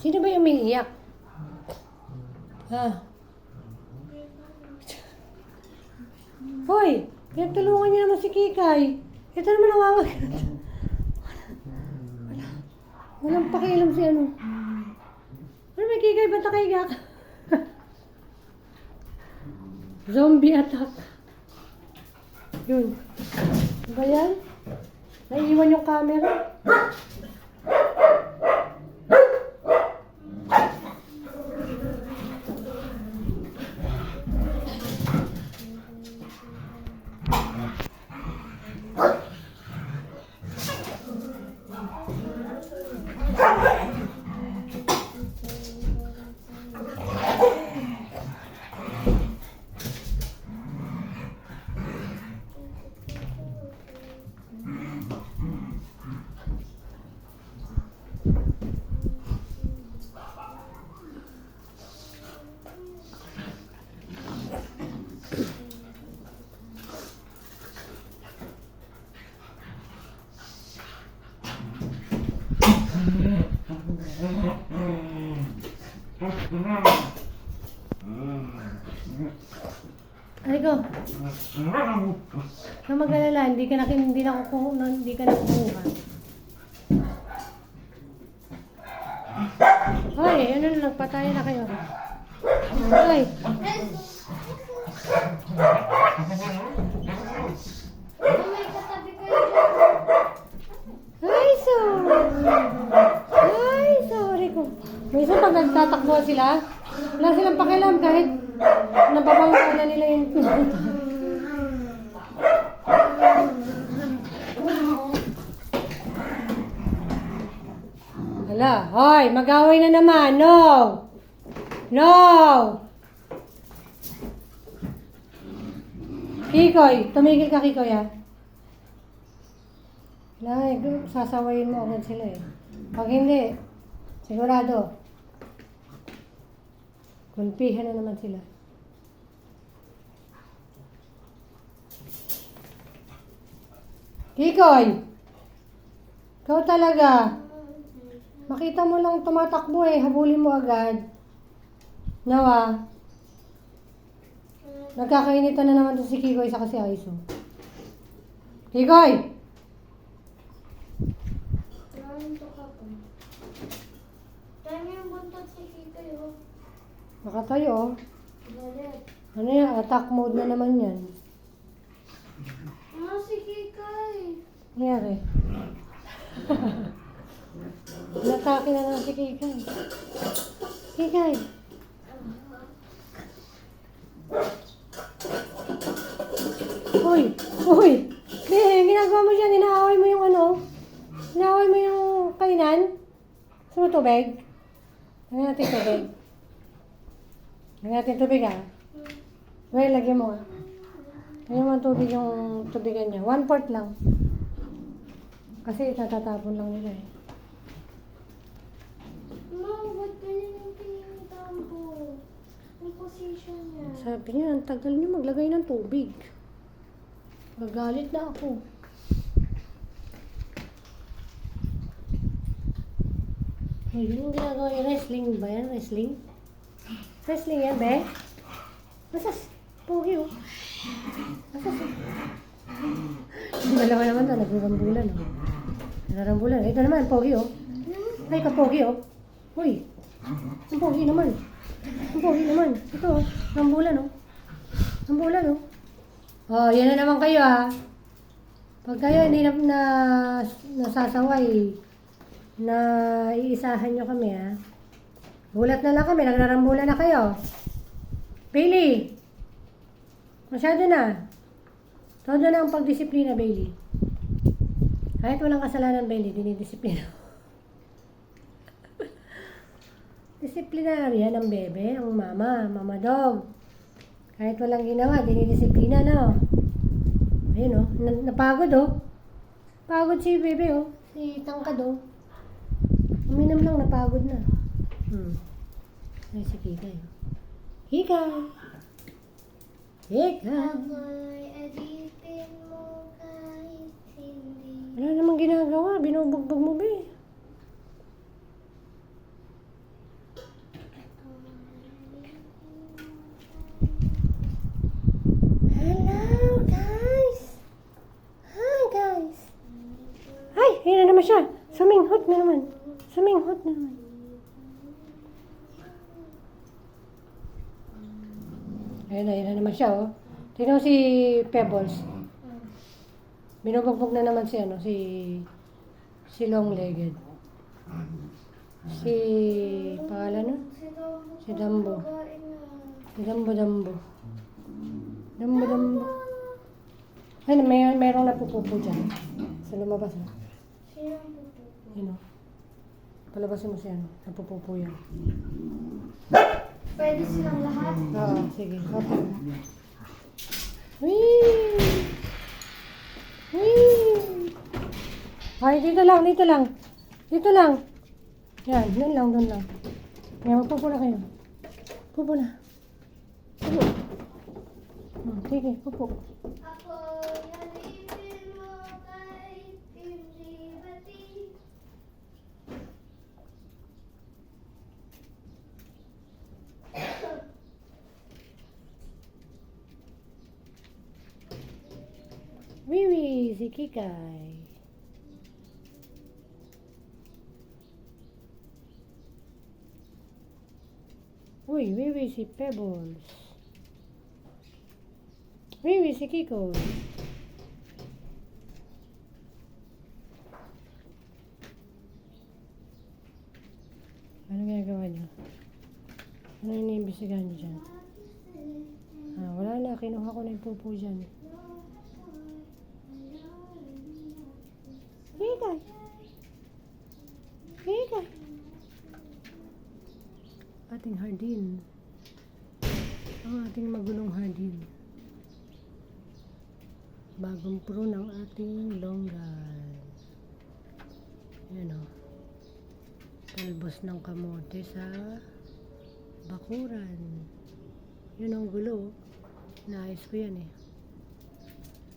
Sino ba yung umiiyak? Ha? Hoy! Pinagtulungan niyo naman si Kikay. Ito naman nangangagat. Walang pakialam si ano. Ano may Kikay? Ba't nakaiyak? Zombie attack. Yun. Ano ba yan? Naiiwan yung camera. Ay ko. Kung mag-alala, hindi ka nakukuha. Hoy, ano na, nagpatay na kayo. Hoy. Ay, sorry ko. Minsan pag nagtatakbo sila, wala silang pakialam kahit nababangga na nila yung Hala, hoy, mag-away na naman. No! No! Kikoy, tumigil ka, Kikoy, ha? Nay, sasawayin mo agad sila eh. Pag hindi, sigurado, kulpihan na naman sila. Kikoy! Ikaw talaga. Makita mo lang tumatakbo eh, habulin mo agad. Nawa. Nagkakainitan na naman to si Kikoy sa kasi Aiso. Kikoy! Nakatayo. Ano yan? Attack mode na naman yan. Si Kikay. Nangyari. Natake na lang si Kikay. Kikay. Uy! Uy! Ginagawa mo dyan. Inaaway mo yung ano? Inaaway mo yung kainan? Gusto mo tubig? Lagyan natin tubig. Lagyan natin tubig ah. Well, lagyan mo ah. Lagyan mo ang tubig yung tubigan niya. 1/4 lang. Kasi natatapon lang nila eh. Mom, ba't ganyan yung pinitampo? Ang position niya. Sabi niya, ang tagal niyo maglagay ng tubig. Gagalit na ako. Ay, yun yung ginagawa yung wrestling ba yan? Wrestling? Wrestling yan, be? Masas? Pogi oh. Masas oh. Yung dalawa naman to, nagrambulan oh. Nagrambulan. Ito naman, pogi oh. Ay, kapogi oh. Uy, ang pogi naman. Ang pogi naman. Ito oh, rambulan oh. Rambulan oh. Oh, yan na naman kayo ah. Pag kayo hindi na nasasaway, na iisahan nyo kami ah. Gulat na lang kami, nagrarambulan na kayo. Bailey! Masyado na. Todo na ang pagdisiplina, Bailey. Kahit walang kasalanan, Bailey, dinidisiplina. Disiplinarya ng bebe, ang mama dog. Kahit walang ginawa, dinidisiplina na. Ayun oh, napagod oh. Pagod si bebe oh, si tangkad oh. Uminom lang, napagod na. Ay, si Kikay oh. Kikay! Kikay! Ako'y alipin mo kahit hindi. Wala namang ginagawa, binubugbog mo be. Suminghot na naman. Suminghot na naman. Ayun na naman siya, oh. Tingnan mo si Pebbles. Binubugbog na naman si long-legged. Pangalan nun? Si Dumbo. Si Dumbo. Dumbo. Ay, mayroong napupupo dyan. Sa lumabas, oh. Sino ang pupupo? Yun, oh. Palabasin mo siya, napupupo yan. Pwede silang lahat? Oo, sige. Okay. Whee! Whee! Ay, dito lang. Dito lang. Yan, doon lang. Yan, magpupo na kayo. Pupo na. Pupo. Sige, pupo. Ako yalipin mo kahit hindi bati. Wiwi, si Kikay. Uy, Wiwi, si Pebbles. Wiwi, si Kiko. Ano ginagawa niyo? Ano iniimbestigahan niyo dyan? Wala na. Kinuha ko na yung pupo dyan. Kikay. Kikay. Ating hardin. Ang ating magulong hardin. Bagong pro ng ating longgan. Yan o. Talbos ng kamote sa bakuran. Yun ang gulo. Nais ko yan eh.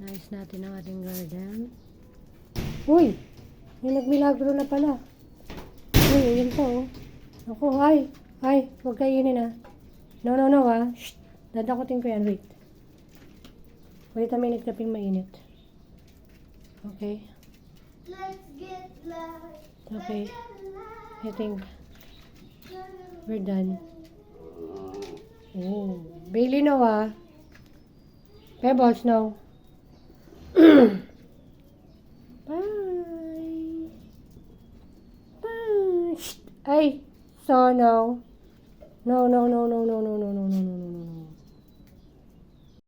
Nais natin ang ating garden. Uy! May nagmilagro na pala. Uy, yun po oh. Ako, ay! Ay, huwag kainin ah. No ah. Shh! Dadakutin ko yan, wait. Wait a minute, kaping mainit. Okay. Let's get loud. Okay. I think we're done. Oh. Bailey, no ah. Pebbles, no. Bye. Bye. Shh. Ay. So, no. No.